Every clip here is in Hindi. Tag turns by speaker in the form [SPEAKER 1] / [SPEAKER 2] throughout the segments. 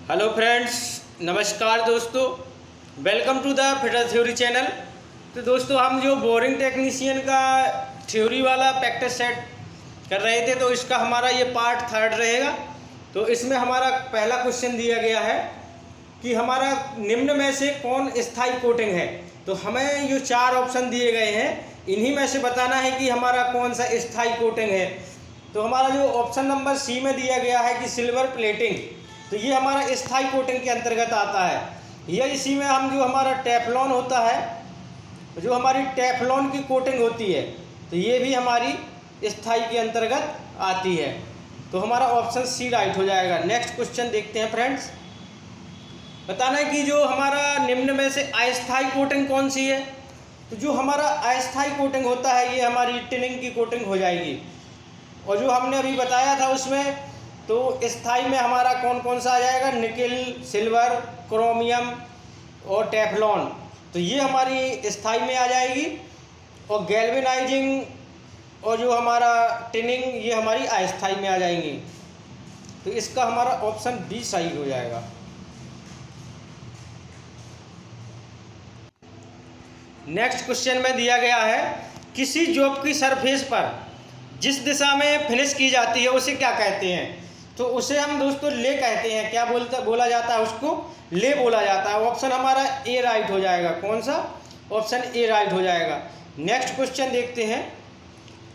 [SPEAKER 1] हेलो फ्रेंड्स, नमस्कार दोस्तों। Welcome to the fitter theory channel. तो दोस्तों, हम जो बोरिंग टेक्नीशियन का थ्योरी वाला प्रैक्टिस सेट कर रहे थे, तो इसका हमारा ये पार्ट 3 रहेगा। तो इसमें हमारा पहला क्वेश्चन दिया गया है कि हमारा निम्न में से कौन स्थायी कोटिंग है। तो हमें जो 4 ऑप्शन दिए गए हैं, इन्हीं में से बताना है कि हमारा कौन सा स्थायी कोटिंग है। तो हमारा जो ऑप्शन नंबर सी में दिया गया है कि सिल्वर प्लेटिंग, तो ये हमारा स्थायी कोटिंग के अंतर्गत आता है। यह इसी में हम जो हमारा टेफ्लॉन होता है, जो हमारी टेफ्लॉन की कोटिंग होती है, तो ये भी हमारी स्थायी के अंतर्गत आती है। तो हमारा ऑप्शन सी राइट हो जाएगा। नेक्स्ट क्वेश्चन देखते हैं फ्रेंड्स। बताना है कि जो हमारा निम्न में से अस्थायी कोटिंग कौन सी है। तो जो हमारा अस्थायी कोटिंग होता है, ये हमारी टिनिंग की कोटिंग हो जाएगी। और जो हमने अभी बताया था उसमें, तो स्थायी में हमारा कौन कौन सा आ जाएगा, निकिल, सिल्वर, क्रोमियम और टेफ्लॉन, तो ये हमारी स्थायी में आ जाएगी। और गैल्वेनाइजिंग और जो हमारा टिनिंग, ये हमारी अस्थायी में आ जाएंगी। तो इसका हमारा ऑप्शन बी सही हो जाएगा। नेक्स्ट क्वेश्चन में दिया गया है, किसी जॉब की सरफेस पर जिस दिशा में फिनिश की जाती है उसे क्या कहते हैं। तो उसे हम दोस्तों ले कहते हैं। क्या बोला जाता है उसको? ले बोला जाता है। ऑप्शन हमारा ए राइट हो जाएगा। कौन सा? ऑप्शन ए राइट हो जाएगा। नेक्स्ट क्वेश्चन देखते हैं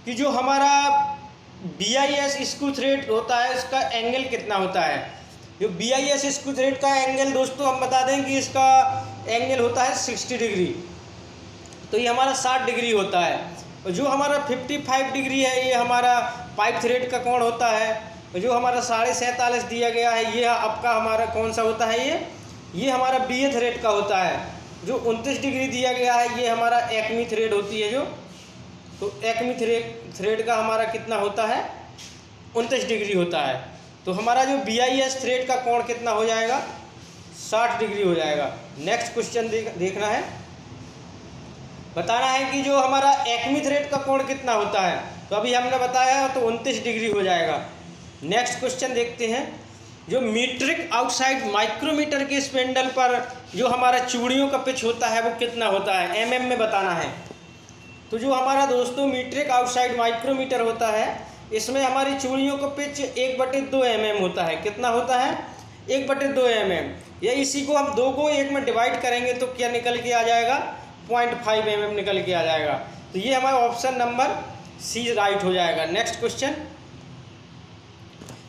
[SPEAKER 1] कि जो हमारा BIS स्क्रू थ्रेड होता है, इसका एंगल कितना होता है। जो BIS स्क्रू थ्रेड का एंगल दोस्तों हम बता दें कि इसका एंगल होता है 60 डिग्री। तो ये हमारा 60 डिग्री होता है। और जो हमारा 55 डिग्री है, ये हमारा पाइप थ्रेड का कोण होता है। जो हमारा 47.5 दिया गया है, ये आपका हमारा कौन सा होता है, ये हमारा BA थ्रेड का होता है। जो 29 डिग्री दिया गया है, ये हमारा एक्मी थ्रेड होती है। जो तो एक्मी थ्रेड का हमारा कितना होता है, 29 डिग्री होता है। तो हमारा जो BIS थ्रेड का कोण कितना हो जाएगा, 60 डिग्री हो जाएगा। नेक्स्ट क्वेश्चन देखना है। बताना है कि जो हमारा एक्मी थ्रेड का कोण कितना होता है। तो अभी हमने बताया, तो 29 डिग्री हो जाएगा। नेक्स्ट क्वेश्चन देखते हैं। जो मीट्रिक आउटसाइड माइक्रोमीटर के स्पेंडल पर जो हमारा चूड़ियों का पिच होता है, वो कितना होता है, MM में बताना है। तो जो हमारा दोस्तों मीट्रिक आउटसाइड माइक्रोमीटर होता है, इसमें हमारी चूड़ियों का पिच 1/2 mm होता है। कितना होता है? 1/2 mm। या इसी को हम 2 को 1 में डिवाइड करेंगे तो क्या निकल के आ जाएगा, 0.5 mm निकल के आ जाएगा। तो ये हमारा ऑप्शन नंबर सी राइट हो जाएगा। नेक्स्ट क्वेश्चन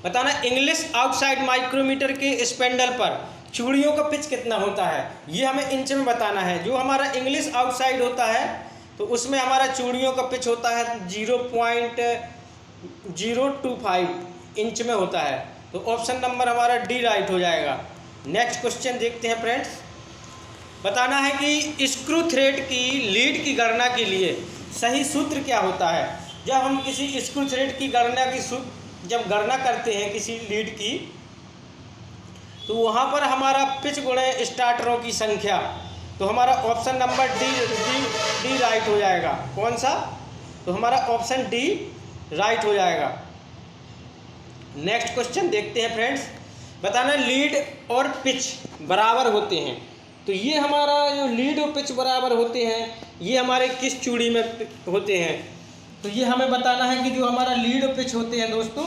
[SPEAKER 1] बताना, इंग्लिश आउटसाइड माइक्रोमीटर के स्पेंडल पर चूड़ियों का पिच कितना होता है। ये हमें इंच में बताना है। जो हमारा इंग्लिश आउटसाइड होता है, तो उसमें हमारा चूड़ियों का पिच होता है 0.025 इंच में होता है। तो ऑप्शन नंबर हमारा डी राइट हो जाएगा। नेक्स्ट क्वेश्चन देखते हैं फ्रेंड्स। बताना है कि स्क्रू थ्रेड की लीड की गणना के लिए सही सूत्र क्या होता है। जब हम किसी स्क्रू थ्रेड की जब गणना करते हैं किसी लीड की, तो वहाँ पर हमारा पिच गुणे स्टार्टरों की संख्या, तो हमारा ऑप्शन नंबर डी राइट हो जाएगा। कौन सा? तो हमारा ऑप्शन डी राइट हो जाएगा। नेक्स्ट क्वेश्चन देखते हैं फ्रेंड्स। बताना, लीड और पिच बराबर होते हैं। तो ये हमारा जो लीड और पिच बराबर होते हैं, ये हमारे किस चूड़ी में होते हैं। तो ये हमें बताना है कि जो हमारा लीड और पिच होते हैं दोस्तों,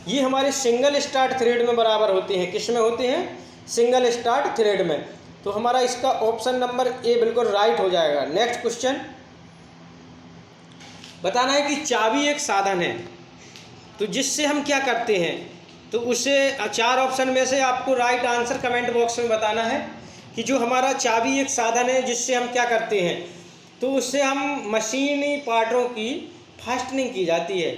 [SPEAKER 1] ये हमारे सिंगल स्टार्ट थ्रेड में बराबर होते हैं। किस में होते हैं? सिंगल स्टार्ट थ्रेड में। तो हमारा इसका ऑप्शन नंबर ए बिल्कुल राइट हो जाएगा। नेक्स्ट क्वेश्चन बताना है कि चाबी एक साधन है, तो जिससे हम क्या करते हैं। तो उसे 4 ऑप्शन में से आपको राइट आंसर कमेंट बॉक्स में बताना है कि जो हमारा चाबी एक साधन है, जिससे हम क्या करते हैं। तो उससे हम मशीनी पार्टों की फास्टनिंग की जाती है।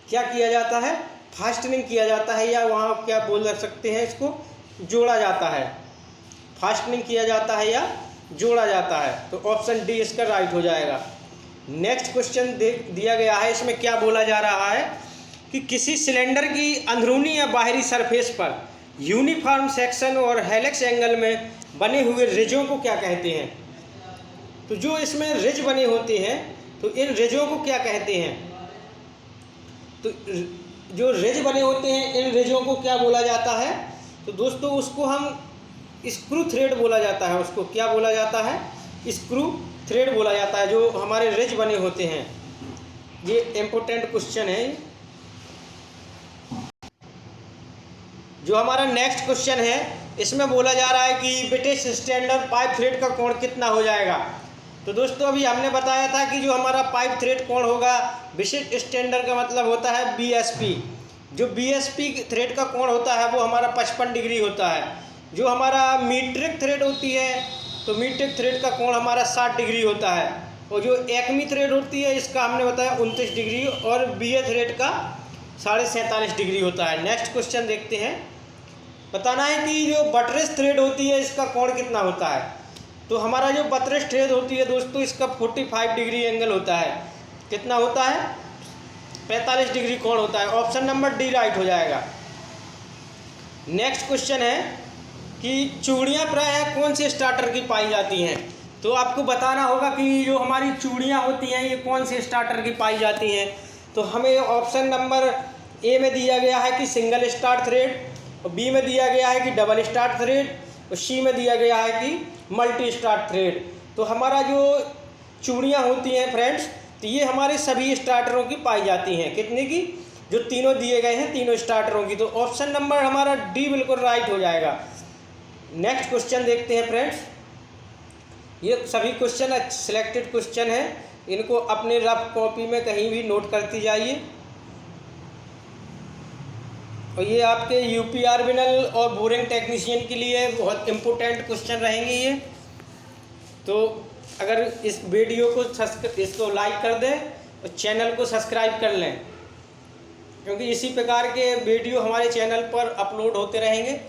[SPEAKER 1] क्या किया जाता है? फास्टनिंग किया जाता है, या वहाँ क्या बोल सकते हैं, इसको जोड़ा जाता है। फास्टनिंग किया जाता है या जोड़ा जाता है। तो ऑप्शन डी इसका राइट हो जाएगा। नेक्स्ट क्वेश्चन दिया गया है। इसमें क्या बोला जा रहा है कि किसी सिलेंडर की अंदरूनी या बाहरी सरफेस पर यूनिफॉर्म सेक्शन और हेलिक्स एंगल में बने हुए रिजों को क्या कहते हैं। तो जो इसमें रिज बने होते हैं, तो इन रिजों को क्या कहते हैं। तो जो रिज बने होते हैं, इन रिजों को क्या बोला जाता है। तो तो दोस्तों उसको हम स्क्रू थ्रेड बोला जाता है। उसको क्या बोला जाता है? स्क्रू थ्रेड बोला जाता है, जो हमारे रिज बने होते हैं। ये इम्पोर्टेंट क्वेश्चन है। जो हमारा नेक्स्ट क्वेश्चन है, इसमें बोला जा रहा है कि ब्रिटिश स्टैंडर्ड पाइप थ्रेड का कोण कितना हो जाएगा। तो दोस्तों अभी हमने बताया था कि जो हमारा पाइप थ्रेड कोण होगा, विशिष्ट स्टैंडर्ड का मतलब होता है बीएसपी। जो बीएसपी थ्रेड का कोण होता है वो हमारा 55 डिग्री होता है। जो हमारा मीट्रिक थ्रेड होती है, तो मीट्रिक थ्रेड का कोण हमारा 60 डिग्री होता है। और जो एक्मी थ्रेड होती है, इसका हमने बताया 29 डिग्री, और बीए थ्रेड का 47.5 डिग्री होता है। नेक्स्ट क्वेश्चन देखते हैं। बताना है कि जो बटरेस थ्रेड होती है, इसका कोण कितना होता है। तो हमारा जो बटरेस थ्रेड होती है दोस्तों, इसका 45 डिग्री एंगल होता है। कितना होता है? 45 डिग्री कोण होता है। ऑप्शन नंबर डी राइट हो जाएगा। नेक्स्ट क्वेश्चन है कि चूड़ियाँ प्रायः कौन से स्टार्टर की पाई जाती हैं। तो आपको बताना होगा कि जो हमारी चूड़ियाँ होती हैं, ये कौन से स्टार्टर की पाई जाती हैं। तो हमें ऑप्शन नंबर ए में दिया गया है कि सिंगल स्टार्ट थ्रेड, और बी में दिया गया है कि डबल स्टार्ट थ्रेड, और सी में दिया गया है कि मल्टी स्टार्ट थ्रेड। तो हमारा जो चूड़ियाँ होती हैं फ्रेंड्स, तो ये हमारे सभी स्टार्टरों की पाई जाती हैं। कितने की? जो तीनों दिए गए हैं, तीनों स्टार्टरों की। तो ऑप्शन नंबर हमारा डी बिल्कुल राइट हो जाएगा। नेक्स्ट क्वेश्चन देखते हैं फ्रेंड्स। ये सभी क्वेश्चन सिलेक्टेड क्वेश्चन है, इनको अपने रफ कॉपी में कहीं भी नोट करती जाइए। और ये आपके यूपीआरबीएल और बोरिंग टेक्नीशियन के लिए बहुत इम्पोर्टेंट क्वेश्चन रहेंगे ये। तो अगर इस वीडियो को इसको लाइक कर दें और चैनल को सब्सक्राइब कर लें, क्योंकि इसी प्रकार के वीडियो हमारे चैनल पर अपलोड होते रहेंगे।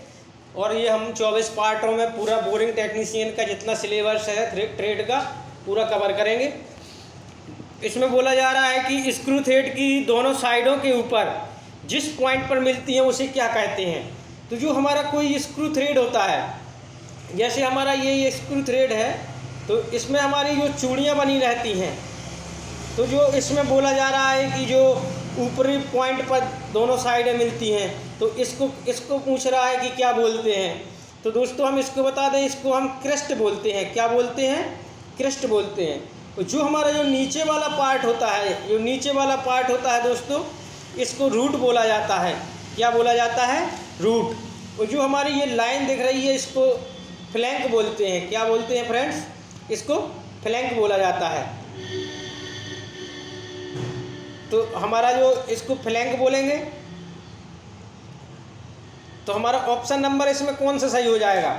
[SPEAKER 1] और ये हम 24 पार्टों में पूरा बोरिंग टेक्नीशियन का जितना सिलेबस है ट्रेड का पूरा कवर करेंगे। इसमें बोला जा रहा है कि स्क्रू थ्रेड की दोनों साइडों के ऊपर जिस पॉइंट पर मिलती है उसे क्या कहते हैं। तो जो हमारा कोई स्क्रू थ्रेड होता है, जैसे हमारा ये स्क्रू थ्रेड है, तो इसमें हमारी जो चूड़ियाँ बनी रहती हैं, तो जो इसमें बोला जा रहा है कि जो ऊपरी पॉइंट पर दोनों साइडें मिलती हैं, तो इसको पूछ रहा है कि क्या बोलते हैं। तो दोस्तों हम इसको बता दें, इसको हम क्रेस्ट बोलते हैं। क्या बोलते हैं? क्रेस्ट बोलते हैं। तो जो हमारा जो नीचे वाला पार्ट होता है, जो नीचे वाला पार्ट होता है दोस्तों, इसको रूट बोला जाता है। क्या बोला जाता है? रूट। और जो हमारी ये लाइन दिख रही है, इसको फ्लैंक बोलते हैं। क्या बोलते हैं फ्रेंड्स? इसको फ्लैंक बोला जाता है। तो हमारा जो इसको फ्लैंक बोलेंगे, तो हमारा ऑप्शन नंबर इसमें कौन सा सही हो जाएगा?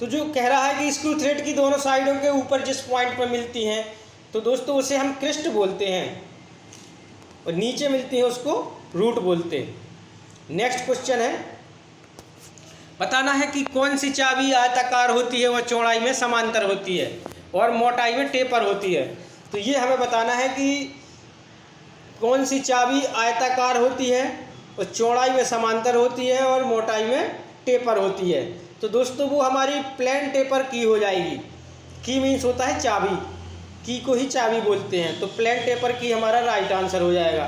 [SPEAKER 1] तो जो कह रहा है कि स्क्रू थ्रेड की दोनों साइडों के ऊपर जिस पॉइंट पर मिलती हैं, तो दोस्तों उसे हम क्रेस्ट बोलते हैं, और नीचे मिलती है उसको रूट बोलते हैं। नेक्स्ट क्वेश्चन है। बताना है कि कौन सी चाबी आयताकार होती है, वह चौड़ाई में समांतर होती है और मोटाई में टेपर होती है। तो ये हमें बताना है कि कौन सी चाबी आयताकार होती है और चौड़ाई में समांतर होती है और मोटाई में टेपर होती है। तो दोस्तों वो हमारी प्लेन टेपर की हो जाएगी। की मीन्स होता है चाबी, की को ही चाबी बोलते हैं। तो प्लेन टेपर की हमारा राइट आंसर हो जाएगा।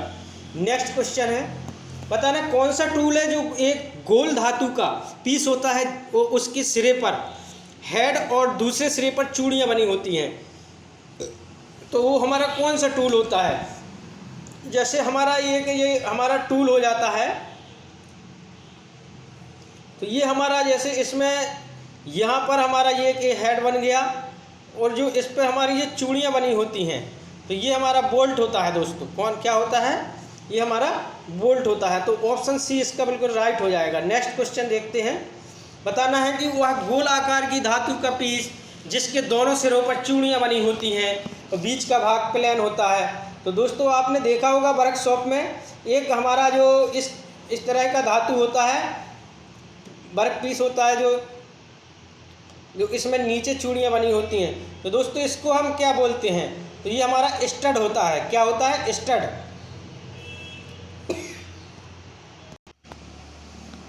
[SPEAKER 1] नेक्स्ट क्वेश्चन है। बताना कौन सा टूल है जो एक गोल धातु का पीस होता है, वो उसके सिरे पर हेड और दूसरे सिरे पर चूड़ियाँ बनी होती हैं। तो वो हमारा कौन सा टूल होता है। जैसे हमारा ये हमारा टूल हो जाता है, तो ये हमारा जैसे इसमें यहाँ पर हमारा ये हेड बन गया, और जो इस पर हमारी ये चूड़ियाँ बनी होती हैं, तो ये हमारा बोल्ट होता है दोस्तों। कौन क्या होता है? ये हमारा बोल्ट होता है। तो ऑप्शन सी इसका बिल्कुल राइट हो जाएगा। नेक्स्ट क्वेश्चन देखते हैं। बताना है कि वह गोल आकार की धातु का पीस जिसके दोनों सिरों पर चूड़ियाँ बनी होती हैं और बीच का भाग प्लेन होता है। तो दोस्तों आपने देखा होगा वर्कशॉप में एक हमारा जो इस तरह का धातु होता है, वर्क पीस होता है, जो इसमें नीचे चूड़ियाँ बनी होती हैं। तो दोस्तों इसको हम क्या बोलते हैं? तो ये हमारा स्टड होता है। क्या होता है? स्टड।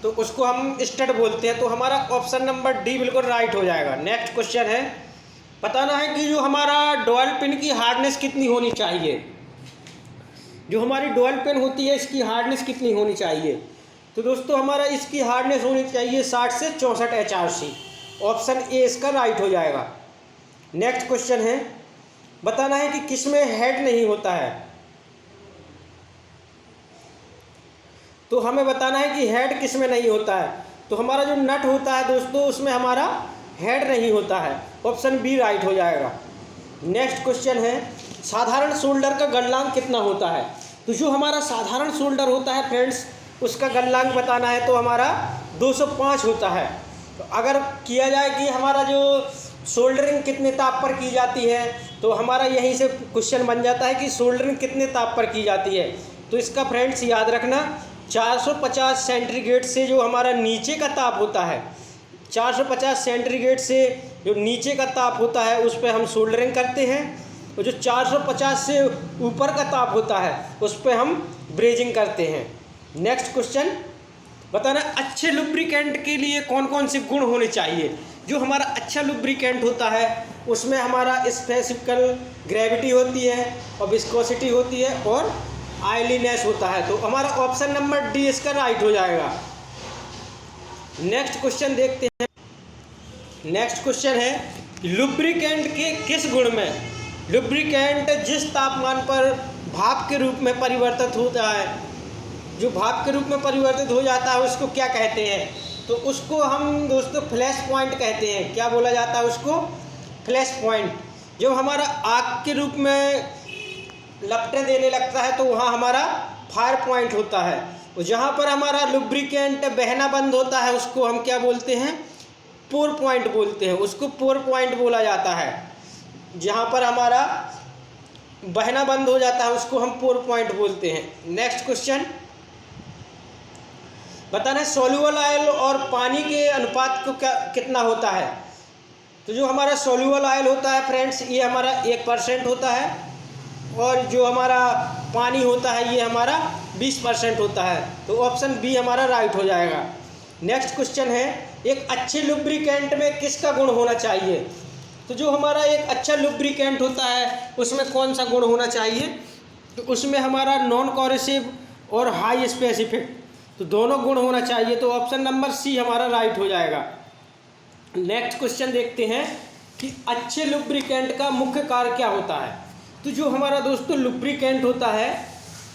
[SPEAKER 1] तो उसको हम स्टड बोलते हैं। तो हमारा ऑप्शन नंबर डी बिल्कुल राइट हो जाएगा। नेक्स्ट क्वेश्चन है। बताना है कि जो हमारा डॉयल पिन की हार्डनेस कितनी होनी चाहिए। जो हमारी डॉयल पिन होती है, इसकी हार्डनेस कितनी होनी चाहिए। तो दोस्तों हमारा इसकी हार्डनेस होनी चाहिए 60 से 64 HRC। ऑप्शन ए इसका राइट हो जाएगा। नेक्स्ट क्वेश्चन है, बताना है कि किस में हेड नहीं होता है। तो हमें बताना है कि हेड किस में नहीं होता है। तो हमारा जो नट होता है दोस्तों उसमें हमारा हेड नहीं होता है। ऑप्शन बी राइट हो जाएगा। नेक्स्ट क्वेश्चन है, साधारण शोल्डर का गलनांक कितना होता है। तो जो हमारा साधारण शोल्डर होता है फ्रेंड्स उसका गलनांक बताना है तो हमारा 205 होता है। तो अगर किया जाए कि हमारा जो शोल्डरिंग कितने ताप पर की जाती है तो हमारा यहीं से क्वेश्चन बन जाता है कि शोल्डरिंग कितने ताप पर की जाती है। तो इसका फ्रेंड्स याद रखना 450 सेंटीग्रेड से जो हमारा नीचे का ताप होता है, 450 सेंटीग्रेड से जो नीचे का ताप होता है उस पर हम शोल्डरिंग करते हैं, और जो 450 से ऊपर का ताप होता है उस पर हम ब्रेजिंग करते हैं। नेक्स्ट क्वेश्चन, बताना अच्छे लुब्रिकेंट के लिए कौन कौन से गुण होने चाहिए। जो हमारा अच्छा लुब्रिकेंट होता है उसमें हमारा स्पेसिफिकल ग्रेविटी होती है और विस्कोसिटी होती है और आयलीनेस होता है। तो हमारा ऑप्शन नंबर डी इसका राइट हो जाएगा। नेक्स्ट क्वेश्चन देखते हैं। नेक्स्ट क्वेश्चन है, लुब्रिकेंट के किस गुण में लुब्रिकेंट जिस तापमान पर भाप के रूप में परिवर्तित होता है, जो भाप के रूप में परिवर्तित हो जाता है उसको क्या कहते हैं। तो उसको हम दोस्तों फ्लैश पॉइंट कहते हैं। क्या बोला जाता है उसको, फ्लैश पॉइंट। जब हमारा आग के रूप में लपटें देने लगता है तो वहाँ हमारा फायर पॉइंट होता है। और जहाँ पर हमारा लुब्रिकेंट बहना बंद होता है उसको हम क्या बोलते हैं, पोर पॉइंट बोलते हैं। उसको पोर पॉइंट बोला जाता है। जहाँ पर हमारा बहना बंद हो जाता है उसको हम पोर पॉइंट बोलते हैं। नेक्स्ट क्वेश्चन, बताना है सोल्यूबल ऑयल और पानी के अनुपात को कितना होता है। तो जो हमारा सोल्यूबल ऑयल होता है फ्रेंड्स ये हमारा 1% होता है, और जो हमारा पानी होता है ये हमारा 20% होता है। तो ऑप्शन बी हमारा राइट हो जाएगा। नेक्स्ट क्वेश्चन है, एक अच्छे लुब्रिकेंट में किसका गुण होना चाहिए। तो जो हमारा एक अच्छा लुब्रिकेंट होता है उसमें कौन सा गुण होना चाहिए। तो उसमें हमारा नॉन कोरेसिव और हाई स्पेसिफिक, तो दोनों गुण होना चाहिए। तो ऑप्शन नंबर सी हमारा राइट हो जाएगा। नेक्स्ट क्वेश्चन देखते हैं कि अच्छे लुब्रिकेंट का मुख्य कार्य क्या होता है। तो जो हमारा दोस्तों लुब्रिकेंट होता है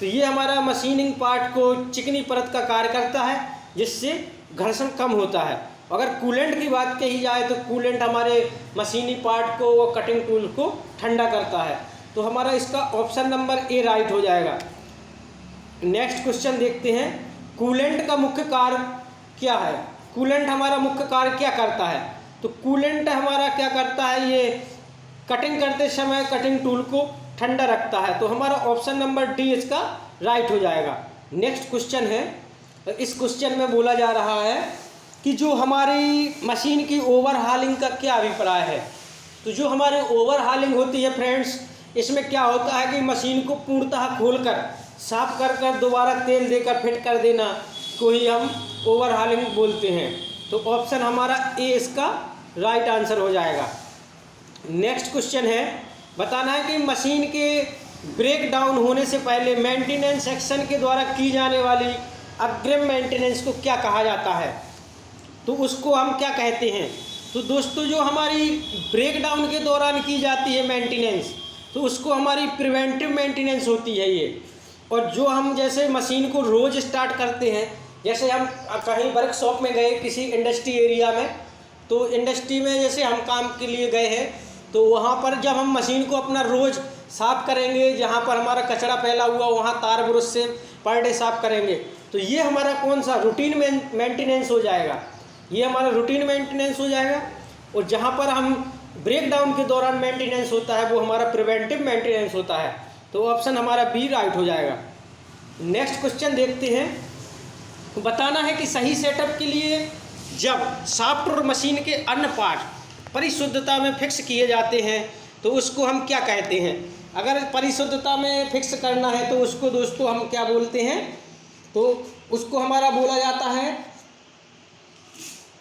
[SPEAKER 1] तो ये हमारा मशीनिंग पार्ट को चिकनी परत का कार्य करता है जिससे घर्षण कम होता है। अगर कूलेंट की बात कही जाए तो कूलेंट हमारे मशीनी पार्ट को व कटिंग टूल को ठंडा करता है। तो हमारा इसका ऑप्शन नंबर ए राइट हो जाएगा। नेक्स्ट क्वेश्चन देखते हैं, कूलेंट का मुख्य कार्य क्या है। कूलेंट हमारा मुख्य कार्य क्या करता है। तो कूलेंट हमारा क्या करता है, ये कटिंग करते समय कटिंग टूल को ठंडा रखता है। तो हमारा ऑप्शन नंबर डी इसका राइट हो जाएगा। नेक्स्ट क्वेश्चन है, इस क्वेश्चन में बोला जा रहा है कि जो हमारी मशीन की ओवरहालिंग का क्या अभिप्राय है। तो जो हमारी ओवरहालिंग होती है फ्रेंड्स इसमें क्या होता है कि मशीन को पूर्णतः खोलकर साफ कर दोबारा तेल देकर फिट कर देना को ही हम ओवरहालिंग बोलते हैं। तो ऑप्शन हमारा ए इसका राइट आंसर हो जाएगा। नेक्स्ट क्वेश्चन है, बताना है कि मशीन के ब्रेक डाउन होने से पहले मेंटेनेंस सेक्शन के द्वारा की जाने वाली अग्रिम मेंटेनेंस को क्या कहा जाता है। तो उसको हम क्या कहते हैं। तो दोस्तों जो हमारी ब्रेक डाउन के दौरान की जाती है मेंटेनेंस तो उसको हमारी प्रिवेंटिव मेंटेनेंस होती है ये। और जो हम जैसे मशीन को रोज़ स्टार्ट करते हैं, जैसे हम कहीं वर्कशॉप में गए किसी इंडस्ट्री एरिया में, तो इंडस्ट्री में जैसे हम काम के लिए गए हैं तो वहाँ पर जब हम मशीन को अपना रोज़ साफ़ करेंगे, जहाँ पर हमारा कचरा फैला हुआ वहाँ तार ब्रश से पर डे साफ़ करेंगे, तो ये हमारा कौन सा रूटीन मेंटेनेंस हो जाएगा। ये हमारा रूटीन मेंटेनेंस हो जाएगा। और जहाँ पर हम ब्रेक डाउन के दौरान मेंटेनेंस होता है वो हमारा प्रिवेंटिव मेंटेनेंस होता है। तो ऑप्शन हमारा बी राइट हो जाएगा। नेक्स्ट क्वेश्चन देखते हैं, तो बताना है कि सही सेटअप के लिए जब सॉफ्टवेयर मशीन के अन्य पार्ट परिशुद्धता में फिक्स किए जाते हैं तो उसको हम क्या कहते हैं। अगर परिशुद्धता में फिक्स करना है तो उसको दोस्तों हम क्या बोलते हैं, तो उसको हमारा बोला जाता है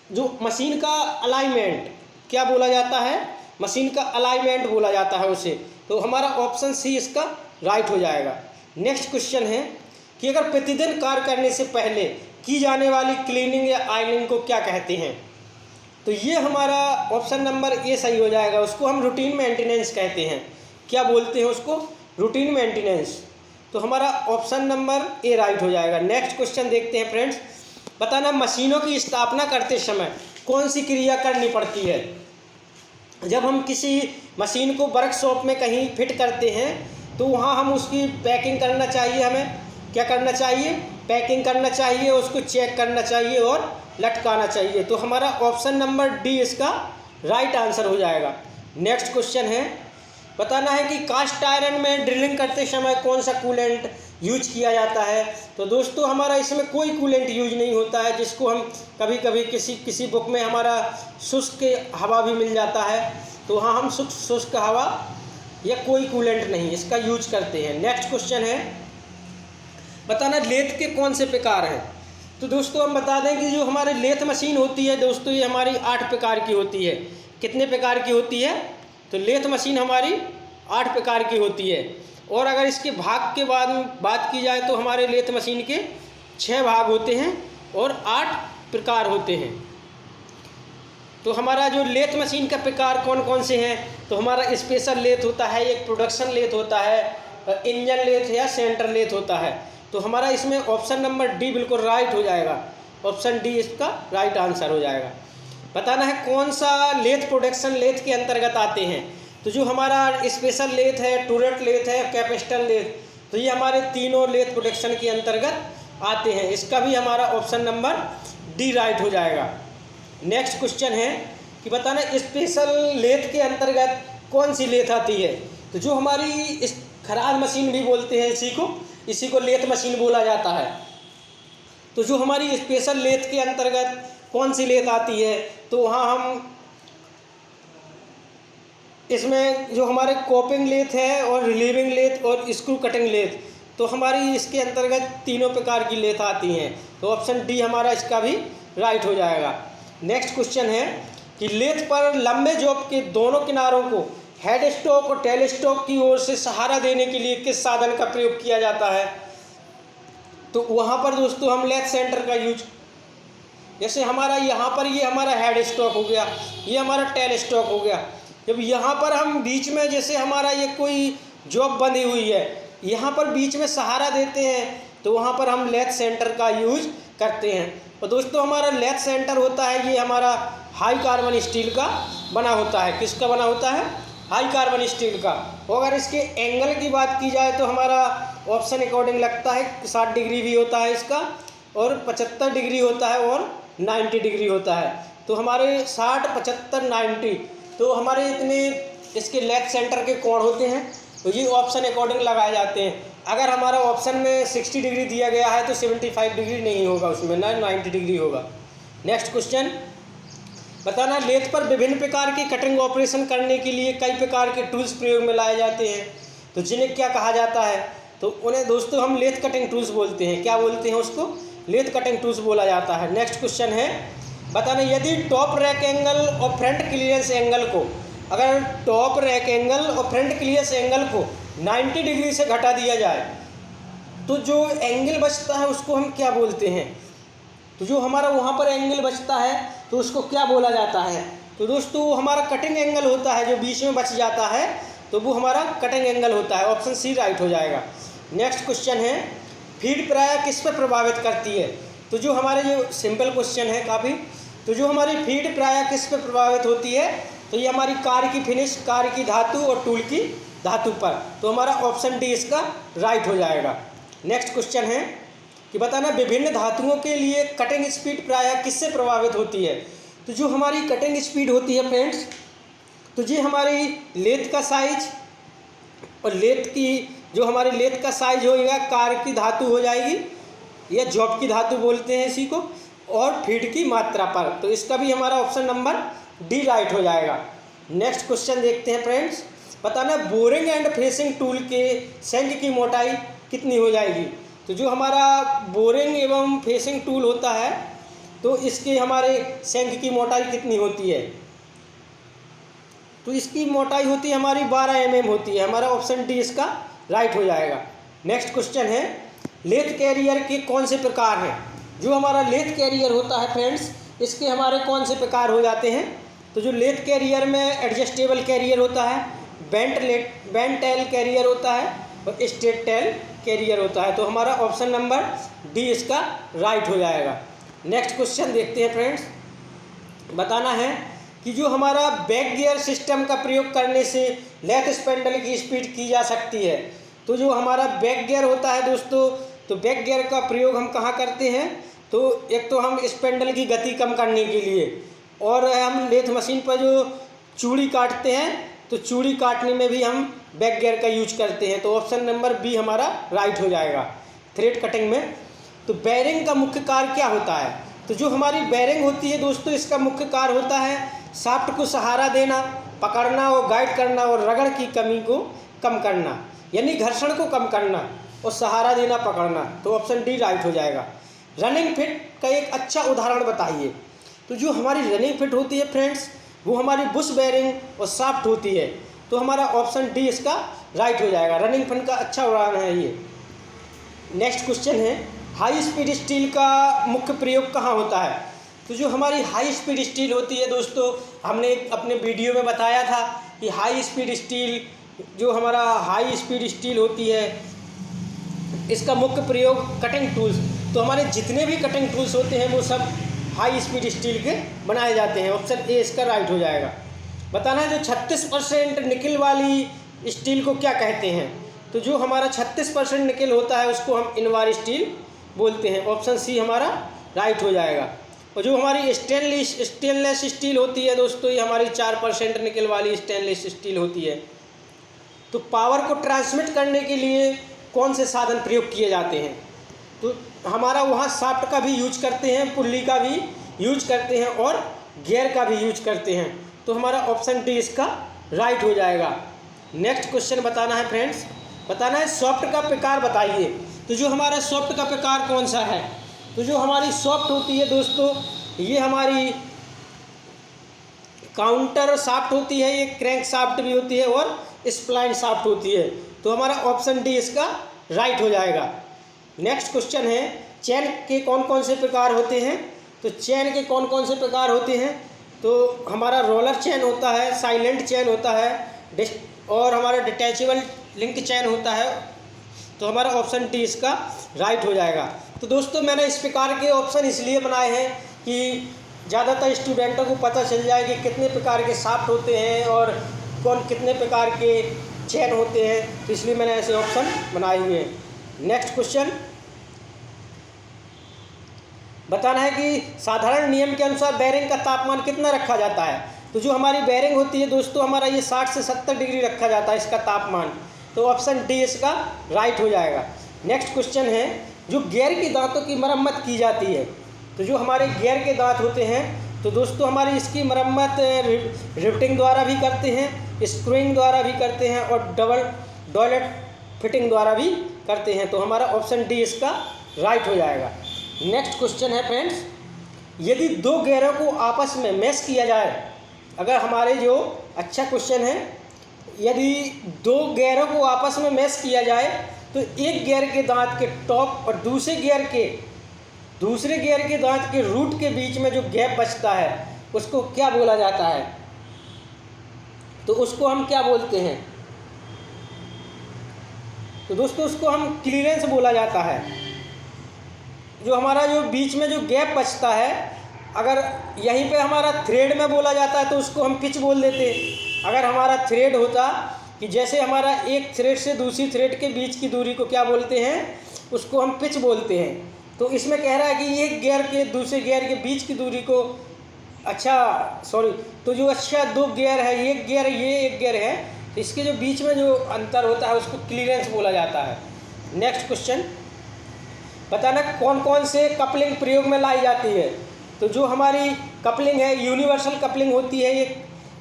[SPEAKER 1] जो मशीन का अलाइनमेंट, क्या बोला जाता है, मशीन का अलाइनमेंट बोला जाता है उसे। तो हमारा ऑप्शन सी इसका राइट हो जाएगा। नेक्स्ट क्वेश्चन है कि अगर प्रतिदिन कार्य करने से पहले की जाने वाली क्लीनिंग या आयरनिंग को क्या कहते हैं? तो ये हमारा ऑप्शन नंबर ए सही हो जाएगा। उसको हम रूटीन मेंटेनेंस कहते हैं। क्या बोलते हैं उसको? Routine maintenance. तो हमारा ऑप्शन नंबर ए राइट हो जाएगा। नेक्स्ट क्वेश्चन देखते हैं फ्रेंड्स। बताना मशीनों की स्थापना करते समय कौन सी क्रिया करनी पड़ती है? जब हम किसी मशीन को वर्कशॉप में कहीं फिट करते हैं तो वहाँ हम उसकी पैकिंग करना चाहिए। हमें क्या करना चाहिए? पैकिंग करना चाहिए, उसको चेक करना चाहिए और लटकाना चाहिए। तो हमारा ऑप्शन नंबर डी इसका राइट आंसर हो जाएगा। नेक्स्ट क्वेश्चन है, बताना है कि कास्ट आयरन में ड्रिलिंग करते समय कौन सा कूलेंट यूज किया जाता है? तो दोस्तों हमारा इसमें कोई कूलेंट यूज नहीं होता है, जिसको हम कभी कभी किसी बुक में हमारा शुष्क हवा भी मिल जाता है, तो वहाँ हम शुष्क हवा या कोई कूलेंट नहीं इसका यूज करते हैं। नेक्स्ट क्वेश्चन है, बताना लेथ के कौन से प्रकार हैं? तो दोस्तों हम बता दें कि जो हमारी लेथ मशीन होती है दोस्तों, ये हमारी 8 प्रकार की होती है। कितने प्रकार की होती है? तो लेथ मशीन हमारी 8 प्रकार की होती है। और अगर इसके भाग के बाद बात की जाए तो हमारे लेथ मशीन के 6 भाग होते हैं और 8 प्रकार होते हैं। तो हमारा जो लेथ मशीन का प्रकार कौन कौन से हैं? तो हमारा स्पेशल लेथ होता है, एक प्रोडक्शन लेथ होता है, इंजन लेथ या सेंटर लेथ होता है। तो हमारा इसमें ऑप्शन नंबर डी बिल्कुल राइट हो जाएगा। ऑप्शन डी इसका राइट आंसर हो जाएगा। बताना है कौन सा लेथ प्रोडक्शन लेथ के अंतर्गत आते हैं? तो जो हमारा स्पेशल लेथ है, टूरेट लेथ है, कैपेस्टन लेथ, तो ये हमारे तीनों लेथ प्रोडक्शन के अंतर्गत आते हैं। इसका भी हमारा ऑप्शन नंबर डी राइट हो जाएगा। नेक्स्ट क्वेश्चन है कि बताना स्पेशल लेथ के अंतर्गत कौन सी लेथ आती है? तो जो हमारी इस खराद मशीन भी बोलते हैं इसी को लेथ मशीन बोला जाता है। तो जो हमारी स्पेशल लेथ के अंतर्गत कौन सी लेथ आती है? तो वहाँ हम इसमें जो हमारे कोपिंग लेथ है और रिलीविंग लेथ और स्क्रू कटिंग लेथ, तो हमारी इसके अंतर्गत तीनों प्रकार की लेथ आती हैं। तो ऑप्शन डी हमारा इसका भी राइट हो जाएगा। नेक्स्ट क्वेश्चन है कि लेथ पर लंबे जॉब के दोनों किनारों को हेड स्टॉक और टेल स्टॉक की ओर से सहारा देने के लिए किस साधन का प्रयोग किया जाता है? तो वहाँ पर दोस्तों हम लेथ सेंटर का यूज, जैसे हमारा यहाँ पर ये हमारा हेड स्टॉक हो गया, ये हमारा टेल स्टॉक हो गया। जब यहाँ पर हम बीच में, जैसे हमारा ये कोई जॉब बनी हुई है, यहाँ पर बीच में सहारा देते हैं, तो वहाँ पर हम लेथ सेंटर का यूज करते हैं। और दोस्तों हमारा लेथ सेंटर होता है, ये हमारा हाई कार्बन स्टील का बना होता है। किसका बना होता है? हाई कार्बन स्टील का। और अगर इसके एंगल की बात की जाए तो हमारा ऑप्शन अकॉर्डिंग लगता है 60 डिग्री भी होता है इसका, और 75 डिग्री होता है, और 90 डिग्री होता है। तो हमारे 60, 75, 90, तो हमारे इतने इसके लेथ सेंटर के कोण होते हैं, तो ये ऑप्शन अकॉर्डिंग लगाए जाते हैं। अगर हमारा ऑप्शन में 60 डिग्री दिया गया है तो 75 डिग्री नहीं होगा उसमें, ना 90 डिग्री होगा। नेक्स्ट क्वेश्चन, बताना लेथ पर विभिन्न प्रकार के कटिंग ऑपरेशन करने के लिए कई प्रकार के टूल्स प्रयोग में लाए जाते हैं, तो जिन्हें क्या कहा जाता है? तो उन्हें दोस्तों हम लेथ कटिंग टूल्स बोलते हैं। क्या बोलते हैं उसको? लेथ कटिंग टूल्स बोला जाता है। नेक्स्ट क्वेश्चन है, बताना यदि टॉप रैक एंगल और फ्रंट क्लियरेंस एंगल को, अगर टॉप रैक एंगल और फ्रंट क्लियरेंस एंगल को 90 डिग्री से घटा दिया जाए तो जो एंगल बचता है उसको हम क्या बोलते हैं? तो जो हमारा वहाँ पर एंगल बचता है तो उसको क्या बोला जाता है? तो दोस्तों वो हमारा कटिंग एंगल होता है, जो बीच में बच जाता है तो वो हमारा कटिंग एंगल होता है। ऑप्शन सी राइट हो जाएगा। नेक्स्ट क्वेश्चन है, फीड प्रायः किस पर प्रभावित करती है? तो जो हमारे जो सिंपल क्वेश्चन है काफ़ी, तो जो हमारी फीड प्रायः किस पर प्रभावित होती है? तो ये हमारी कार की फिनिश, कार की धातु और टूल की धातु पर। तो हमारा ऑप्शन डी इसका राइट हो जाएगा। नेक्स्ट क्वेश्चन है कि बताना विभिन्न धातुओं के लिए कटिंग स्पीड प्रायः किससे प्रभावित होती है? तो जो हमारी कटिंग स्पीड होती है फ्रेंड्स, तो ये हमारी लेथ का साइज, और लेथ की जो हमारी लेथ का साइज होगा कार की धातु हो जाएगी या जॉब की धातु बोलते हैं इसी को, और फीड की मात्रा पर। तो इसका भी हमारा ऑप्शन नंबर डी राइट हो जाएगा। नेक्स्ट क्वेश्चन देखते हैं फ्रेंड्स, बताना बोरिंग एंड फेसिंग टूल के शंख की मोटाई कितनी हो जाएगी? तो जो हमारा बोरिंग एवं फेसिंग टूल होता है तो इसके हमारे शंख की मोटाई कितनी होती है? तो इसकी मोटाई होती है हमारी 12 mm होती है। हमारा ऑप्शन डी इसका राइट हो जाएगा। नेक्स्ट क्वेश्चन है, लेथ कैरियर के कौन से प्रकार हैं? जो हमारा लेथ कैरियर होता है फ्रेंड्स, इसके हमारे कौन से प्रकार हो जाते हैं? तो जो लेथ कैरियर में एडजस्टेबल कैरियर होता है, बेंट टेल कैरियर होता है और स्ट्रेट टेल कैरियर होता है। तो हमारा ऑप्शन नंबर डी इसका राइट हो जाएगा। नेक्स्ट क्वेश्चन देखते हैं फ्रेंड्स। बताना है कि जो हमारा बैक गियर सिस्टम का प्रयोग करने से लेथ स्पेंडल की स्पीड की जा सकती है। तो जो हमारा बैक गियर होता है दोस्तों, तो बैक गियर का प्रयोग हम कहाँ करते हैं? तो एक तो हम स्पेंडल की गति कम करने के लिए, और हम लेथ मशीन पर जो चूड़ी काटते हैं तो चूड़ी काटने में भी हम बैक गियर का यूज करते हैं। तो ऑप्शन नंबर बी हमारा राइट हो जाएगा। थ्रेड कटिंग में तो बेरिंग का मुख्य कार्य क्या होता है? तो जो हमारी बेरिंग होती है दोस्तों, इसका मुख्य कार्य होता है शाफ्ट को सहारा देना, पकड़ना और गाइड करना और रगड़ की कमी को कम करना, यानी घर्षण को कम करना और सहारा देना, पकड़ना। तो ऑप्शन डी राइट हो जाएगा। रनिंग फिट का एक अच्छा उदाहरण बताइए। तो जो हमारी रनिंग फिट होती है फ्रेंड्स, वो हमारी बुश बेरिंग और शाफ्ट होती है। तो हमारा ऑप्शन डी इसका राइट हो जाएगा। रनिंग फिट का अच्छा उदाहरण है ये। नेक्स्ट क्वेश्चन है, हाई स्पीड स्टील का मुख्य प्रयोग कहाँ होता है? तो जो हमारी हाई स्पीड स्टील होती है दोस्तों, हमने अपने वीडियो में बताया था कि हाई स्पीड स्टील, जो हमारा हाई स्पीड स्टील होती है, इसका मुख्य प्रयोग कटिंग टूल्स, तो हमारे जितने भी कटिंग टूल्स होते हैं वो सब हाई स्पीड स्टील के बनाए जाते हैं। ऑप्शन ए इसका राइट हो जाएगा। बताना है जो 36% निकल वाली स्टील को क्या कहते हैं? तो जो हमारा 36% निकल होता है उसको हम इनवार स्टील बोलते हैं। ऑप्शन सी हमारा राइट हो जाएगा। और जो हमारी स्टेनलेस स्टील होती है दोस्तों, ये हमारी 4% निकल वाली स्टेनलेस स्टील होती है। तो पावर को ट्रांसमिट करने के लिए कौन से साधन प्रयोग किए जाते हैं? तो हमारा वहाँ शाफ्ट का भी यूज करते हैं, पुल्ली का भी यूज करते हैं और गियर का भी यूज करते हैं। तो हमारा ऑप्शन डी इसका राइट हो जाएगा। नेक्स्ट क्वेश्चन बताना है फ्रेंड्स। बताना है सॉफ्ट का प्रकार बताइए। तो जो हमारा सॉफ्ट का प्रकार कौन सा है? तो जो हमारी सॉफ्ट होती है दोस्तों, ये हमारी काउंटर शाफ्ट होती है, ये क्रैंक शाफ्ट भी होती है और स्प्लाइन शाफ्ट होती है। तो हमारा ऑप्शन डी इसका राइट हो जाएगा। नेक्स्ट क्वेश्चन है, चैन के कौन कौन से प्रकार होते हैं? तो चैन के कौन कौन से प्रकार होते हैं? तो हमारा रोलर चैन होता है, साइलेंट चैन होता है और हमारा डिटैचेबल लिंक चैन होता है। तो हमारा ऑप्शन डी इसका राइट हो जाएगा। तो दोस्तों मैंने इस प्रकार के ऑप्शन इसलिए बनाए हैं कि ज़्यादातर स्टूडेंटों को पता चल जाए कि कितने प्रकार के शाफ्ट होते हैं और कितने प्रकार के चैन होते हैं। तो इसलिए मैंने ऐसे ऑप्शन बनाए हुए हैं। नेक्स्ट क्वेश्चन बताना है कि साधारण नियम के अनुसार बेरिंग का तापमान कितना रखा जाता है? तो जो हमारी बेरिंग होती है दोस्तों, हमारा ये 60 से 70 डिग्री रखा जाता है इसका तापमान। तो ऑप्शन डी इसका राइट हो जाएगा। नेक्स्ट क्वेश्चन है, जो गियर के दांतों की मरम्मत की जाती है। तो जो हमारे गियर के दांत होते हैं, तो दोस्तों हमारी इसकी मरम्मत रिवेटिंग द्वारा भी करते हैं, स्क्रूइंग द्वारा भी करते हैं और डबल डॉलेट फिटिंग द्वारा भी करते हैं। तो हमारा ऑप्शन डी इसका राइट हो जाएगा। नेक्स्ट क्वेश्चन है फ्रेंड्स, यदि दो गियरों को आपस में मैश किया जाए, अगर हमारे जो अच्छा क्वेश्चन है, यदि दो गियरों को आपस में मैश किया जाए तो एक गियर के दांत के टॉप और दूसरे गियर के दांत के रूट के बीच में जो गैप बचता है उसको क्या बोला जाता है? तो उसको हम क्या बोलते हैं? तो दोस्तों उसको हम क्लीयरेंस बोला जाता है। जो हमारा जो बीच में जो गैप बचता है, अगर यहीं पे हमारा थ्रेड में बोला जाता है तो उसको हम पिच बोल देते। अगर हमारा थ्रेड होता कि जैसे हमारा एक थ्रेड से दूसरी थ्रेड के बीच की दूरी को क्या बोलते हैं? उसको हम पिच बोलते हैं। तो इसमें कह रहा है कि एक गियर के दूसरे गियर के बीच की दूरी को तो जो दो गियर है, एक गियर ये एक गियर है, तो इसके जो बीच में जो अंतर होता है उसको क्लीयरेंस बोला जाता है। नेक्स्ट क्वेश्चन बताना, कौन कौन से कपलिंग प्रयोग में लाई जाती है? तो जो हमारी कपलिंग है, यूनिवर्सल कपलिंग होती है एक,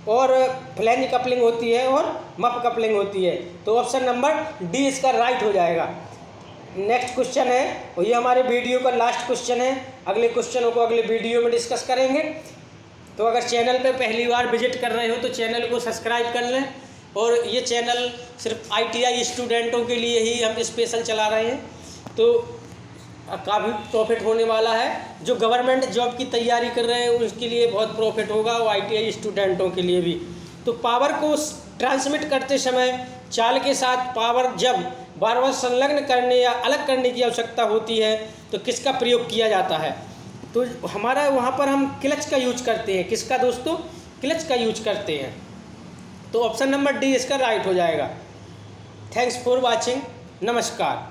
[SPEAKER 1] और फ्लैंज कपलिंग होती है और मप कपलिंग होती है। तो ऑप्शन नंबर डी इसका राइट हो जाएगा। नेक्स्ट क्वेश्चन है, और ये हमारे वीडियो का लास्ट क्वेश्चन है। अगले क्वेश्चनों को अगले वीडियो में डिस्कस करेंगे। तो अगर चैनल पे पहली बार विजिट कर रहे हो तो चैनल को सब्सक्राइब कर लें। और ये चैनल सिर्फ ITI स्टूडेंटों के लिए ही हम स्पेशल चला रहे हैं। तो काफ़ी प्रॉफिट होने वाला है। जो गवर्नमेंट जॉब की तैयारी कर रहे हैं उसके लिए बहुत प्रॉफिट होगा और ITI स्टूडेंटों के लिए भी। तो पावर को ट्रांसमिट करते समय चाल के साथ पावर जब बार बार संलग्न करने या अलग करने की आवश्यकता होती है तो किसका प्रयोग किया जाता है? तो हमारा वहाँ पर हम क्लच का यूज करते हैं। किसका दोस्तों? क्लच का यूज करते हैं। तो ऑप्शन नंबर डी इसका राइट हो जाएगा। Thanks for watching. नमस्कार।